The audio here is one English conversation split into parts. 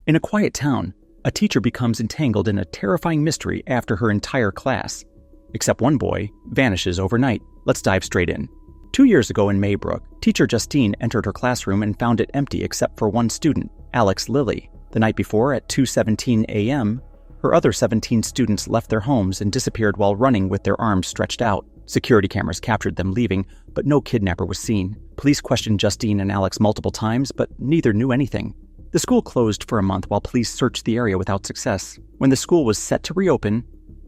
In a quiet town, a teacher becomes entangled in a terrifying mystery after her entire class, except one boy, vanishes overnight. Let's dive straight in. 2 years ago in Maybrook, teacher Justine entered her classroom and found it empty except for one student, Alex Lilly. The night before, at 2:17 a.m., her other 17 students left their homes and disappeared while running with their arms stretched out. Security cameras captured them leaving, but no kidnapper was seen. Police questioned Justine and Alex multiple times, but neither knew anything. The school closed for a month while police searched the area without success. When the school was set to reopen,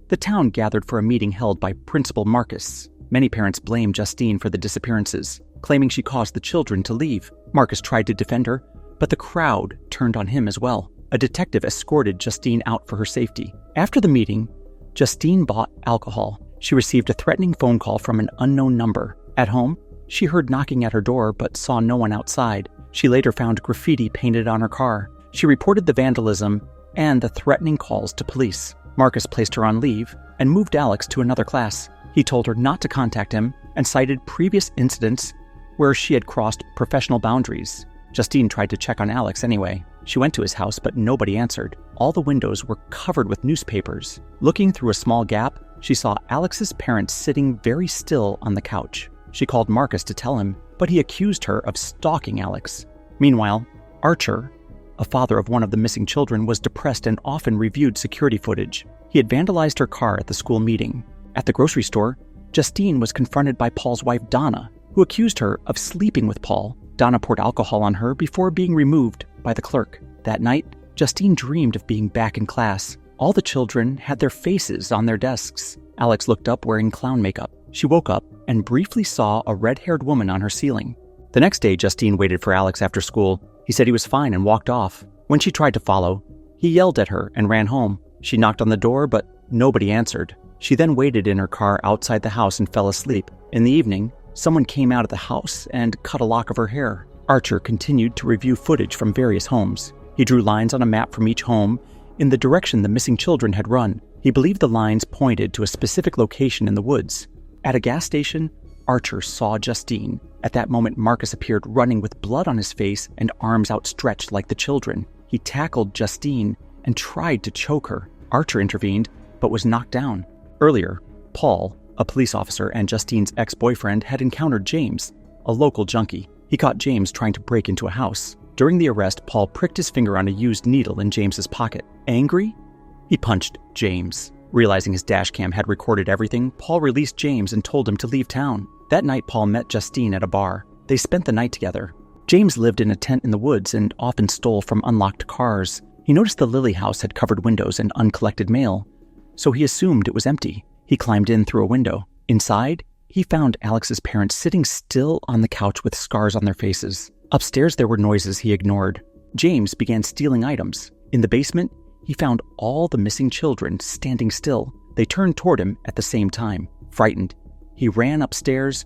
the town gathered for a meeting held by Principal Marcus. Many parents blamed Justine for the disappearances, claiming she caused the children to leave. Marcus tried to defend her, but the crowd turned on him as well. A detective escorted Justine out for her safety. After the meeting, Justine bought alcohol. She received a threatening phone call from an unknown number. At home, she heard knocking at her door but saw no one outside. She later found graffiti painted on her car. She reported the vandalism and the threatening calls to police. Marcus placed her on leave and moved Alex to another class. He told her not to contact him and cited previous incidents where she had crossed professional boundaries. Justine tried to check on Alex anyway. She went to his house, but nobody answered. All the windows were covered with newspapers. Looking through a small gap, she saw Alex's parents sitting very still on the couch. She called Marcus to tell him, but he accused her of stalking Alex. Meanwhile, Archer, a father of one of the missing children, was depressed and often reviewed security footage. He had vandalized her car at the school meeting. At the grocery store, Justine was confronted by Paul's wife, Donna, who accused her of sleeping with Paul. Donna poured alcohol on her before being removed by the clerk. That night, Justine dreamed of being back in class. All the children had their faces on their desks. Alex looked up wearing clown makeup. She woke up and briefly saw a red-haired woman on her ceiling. The next day, Justine waited for Alex after school. He said he was fine and walked off. When she tried to follow, he yelled at her and ran home. She knocked on the door, but nobody answered. She then waited in her car outside the house and fell asleep. In the evening, someone came out of the house and cut a lock of her hair. Archer continued to review footage from various homes. He drew lines on a map from each home in the direction the missing children had run. He believed the lines pointed to a specific location in the woods. At a gas station, Archer saw Justine. At that moment, Marcus appeared running with blood on his face and arms outstretched like the children. He tackled Justine and tried to choke her. Archer intervened, but was knocked down. Earlier, Paul, a police officer and Justine's ex-boyfriend, had encountered James, a local junkie. He caught James trying to break into a house. During the arrest, Paul pricked his finger on a used needle in James's pocket. Angry, he punched James. Realizing his dashcam had recorded everything, Paul released James and told him to leave town. That night, Paul met Justine at a bar. They spent the night together. James lived in a tent in the woods and often stole from unlocked cars. He noticed the Lilly house had covered windows and uncollected mail, so he assumed it was empty. He climbed in through a window. Inside, he found Alex's parents sitting still on the couch with scars on their faces. Upstairs, there were noises he ignored. James began stealing items. In the basement, he found all the missing children standing still. They turned toward him at the same time. Frightened, he ran upstairs,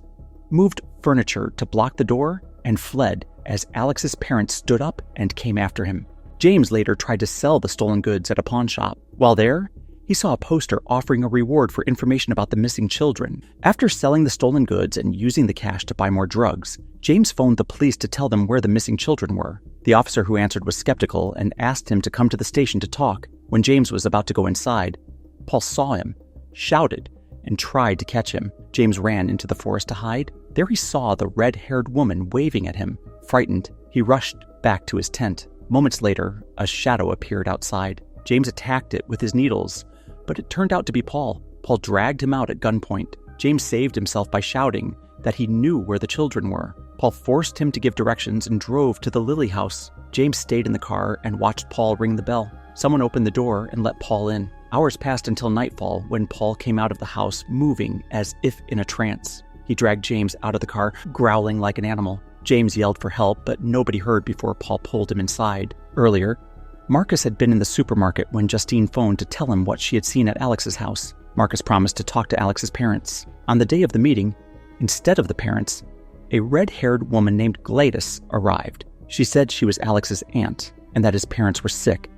moved furniture to block the door, and fled as Alex's parents stood up and came after him. James later tried to sell the stolen goods at a pawn shop. While there, he saw a poster offering a reward for information about the missing children. After selling the stolen goods and using the cash to buy more drugs, James phoned the police to tell them where the missing children were. The officer who answered was skeptical and asked him to come to the station to talk. When James was about to go inside, Paul saw him, shouted, and tried to catch him. James ran into the forest to hide. There he saw the red-haired woman waving at him. Frightened, he rushed back to his tent. Moments later, a shadow appeared outside. James attacked it with his needles, but it turned out to be Paul. Paul dragged him out at gunpoint. James saved himself by shouting that he knew where the children were. Paul forced him to give directions and drove to the Lilly house. James stayed in the car and watched Paul ring the bell. Someone opened the door and let Paul in. Hours passed until nightfall when Paul came out of the house moving as if in a trance. He dragged James out of the car, growling like an animal. James yelled for help, but nobody heard before Paul pulled him inside. Earlier, Marcus had been in the supermarket when Justine phoned to tell him what she had seen at Alex's house. Marcus promised to talk to Alex's parents. On the day of the meeting, instead of the parents, a red-haired woman named Gladys arrived. She said she was Alex's aunt and that his parents were sick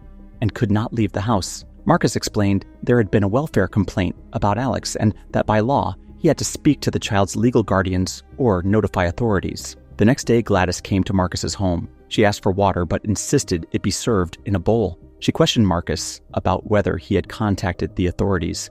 and could not leave the house. Marcus explained there had been a welfare complaint about Alex and that by law, he had to speak to the child's legal guardians or notify authorities. The next day, Gladys came to Marcus's home. She asked for water but insisted it be served in a bowl. She questioned Marcus about whether he had contacted the authorities.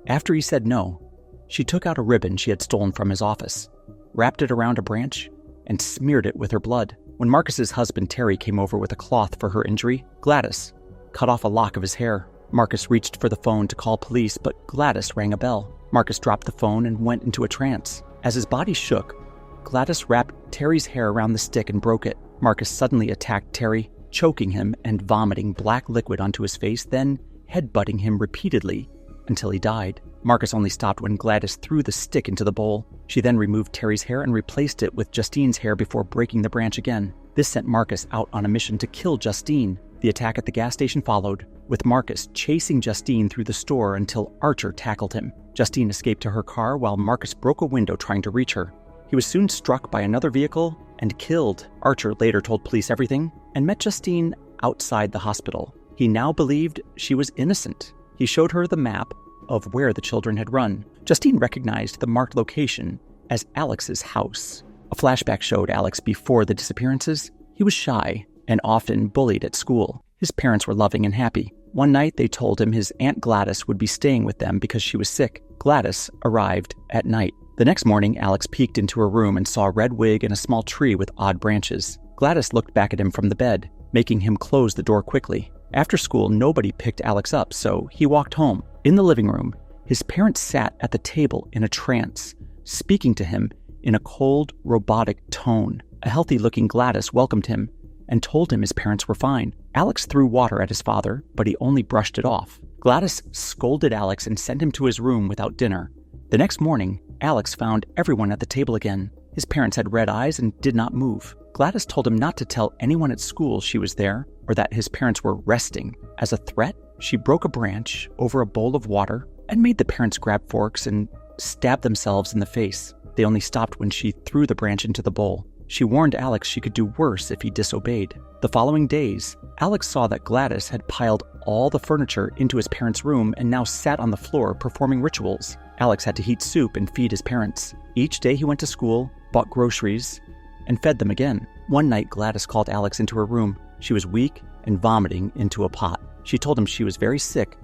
After he said no, she took out a ribbon she had stolen from his office, wrapped it around a branch, and smeared it with her blood. When Marcus's husband Terry came over with a cloth for her injury, Gladys cut off a lock of his hair. Marcus reached for the phone to call police, but Gladys rang a bell. Marcus dropped the phone and went into a trance. As his body shook, Gladys wrapped Terry's hair around the stick and broke it. Marcus suddenly attacked Terry, choking him and vomiting black liquid onto his face, then headbutting him repeatedly until he died. Marcus only stopped when Gladys threw the stick into the bowl. She then removed Terry's hair and replaced it with Justine's hair before breaking the branch again. This sent Marcus out on a mission to kill Justine. The attack at the gas station followed, with Marcus chasing Justine through the store until Archer tackled him. Justine escaped to her car while Marcus broke a window trying to reach her. He was soon struck by another vehicle and killed. Archer later told police everything and met Justine outside the hospital. He now believed she was innocent. He showed her the map of where the children had run. Justine recognized the marked location as Alex's house. A flashback showed Alex before the disappearances. He was shy and often bullied at school. His parents were loving and happy. One night, they told him his Aunt Gladys would be staying with them because she was sick. Gladys arrived at night. The next morning, Alex peeked into her room and saw a red wig and a small tree with odd branches. Gladys looked back at him from the bed, making him close the door quickly. After school, nobody picked Alex up, so he walked home. In the living room, his parents sat at the table in a trance, speaking to him in a cold, robotic tone. A healthy-looking Gladys welcomed him and told him his parents were fine. Alex threw water at his father, but he only brushed it off. Gladys scolded Alex and sent him to his room without dinner. The next morning, Alex found everyone at the table again. His parents had red eyes and did not move. Gladys told him not to tell anyone at school she was there or that his parents were resting. As a threat, she broke a branch over a bowl of water and made the parents grab forks and stab themselves in the face. They only stopped when she threw the branch into the bowl. She warned Alex she could do worse if he disobeyed. The following days, Alex saw that Gladys had piled all the furniture into his parents' room and now sat on the floor performing rituals. Alex had to heat soup and feed his parents. Each day he went to school, bought groceries, and fed them again. One night, Gladys called Alex into her room. She was weak and vomiting into a pot. She told him she was very sick,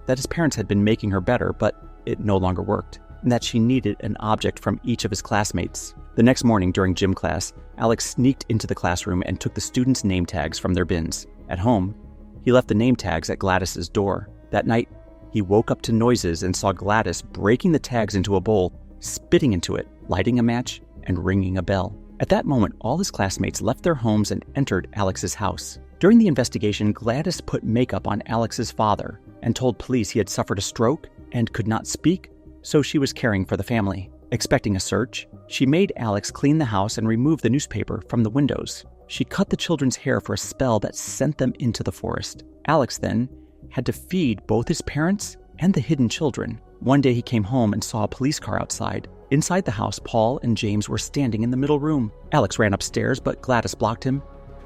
that his parents had been making her better, but it no longer worked, and that she needed an object from each of his classmates. The next morning during gym class, Alex sneaked into the classroom and took the students' name tags from their bins. At home, he left the name tags at Gladys's door. That night, he woke up to noises and saw Gladys breaking the tags into a bowl, spitting into it, lighting a match, and ringing a bell. At that moment, all his classmates left their homes and entered Alex's house. During the investigation, Gladys put makeup on Alex's father and told police he had suffered a stroke and could not speak, so she was caring for the family. Expecting a search, she made Alex clean the house and remove the newspaper from the windows. She cut the children's hair for a spell that sent them into the forest. Alex then had to feed both his parents and the hidden children. One day he came home and saw a police car outside. Inside the house, Paul and James were standing in the middle room. Alex ran upstairs, but Gladys blocked him,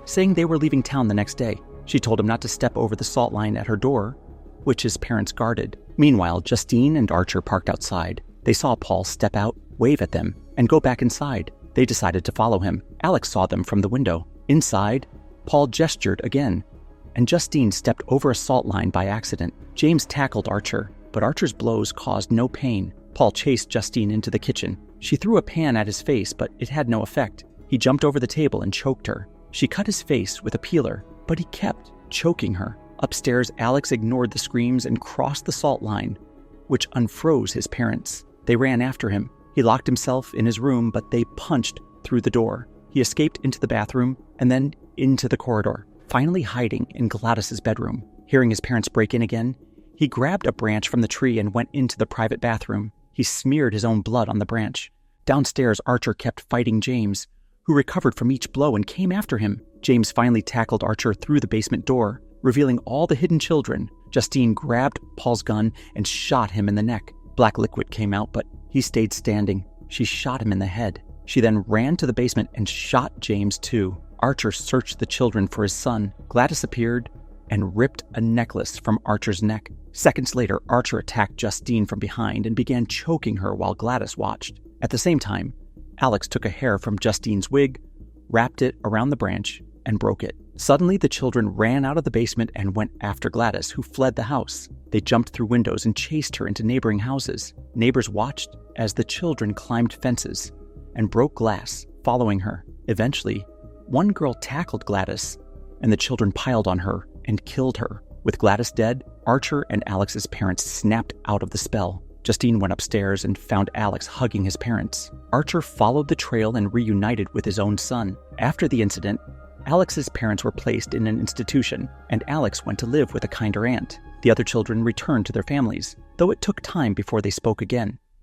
saying they were leaving town the next day. She told him not to step over the salt line at her door, which his parents guarded. Meanwhile, Justine and Archer parked outside. They saw Paul step out, wave at them, and go back inside. They decided to follow him. Alex saw them from the window. Inside, Paul gestured again, and Justine stepped over a salt line by accident. James tackled Archer, but Archer's blows caused no pain. Paul chased Justine into the kitchen. She threw a pan at his face, but it had no effect. He jumped over the table and choked her. She cut his face with a peeler, but he kept choking her. Upstairs, Alex ignored the screams and crossed the salt line, which unfroze his parents. They ran after him. He locked himself in his room, but they punched through the door. He escaped into the bathroom and then into the corridor, finally hiding in Gladys's bedroom. Hearing his parents break in again, he grabbed a branch from the tree and went into the private bathroom. He smeared his own blood on the branch. Downstairs, Archer kept fighting James, who recovered from each blow and came after him. James finally tackled Archer through the basement door, revealing all the hidden children. Justine grabbed Paul's gun and shot him in the neck. Black liquid came out, but he stayed standing. She shot him in the head. She then ran to the basement and shot James too. Archer searched the children for his son. Gladys appeared and ripped a necklace from Archer's neck. Seconds later, Archer attacked Justine from behind and began choking her while Gladys watched. At the same time, Alex took a hair from Justine's wig, wrapped it around the branch, and broke it. Suddenly, the children ran out of the basement and went after Gladys, who fled the house. They jumped through windows and chased her into neighboring houses. Neighbors watched as the children climbed fences and broke glass, following her. Eventually, one girl tackled Gladys, and the children piled on her and killed her. With Gladys dead, Archer and Alex's parents snapped out of the spell. Justine went upstairs and found Alex hugging his parents. Archer followed the trail and reunited with his own son. After the incident, Alex's parents were placed in an institution, and Alex went to live with a kinder aunt. The other children returned to their families, though it took time before they spoke again.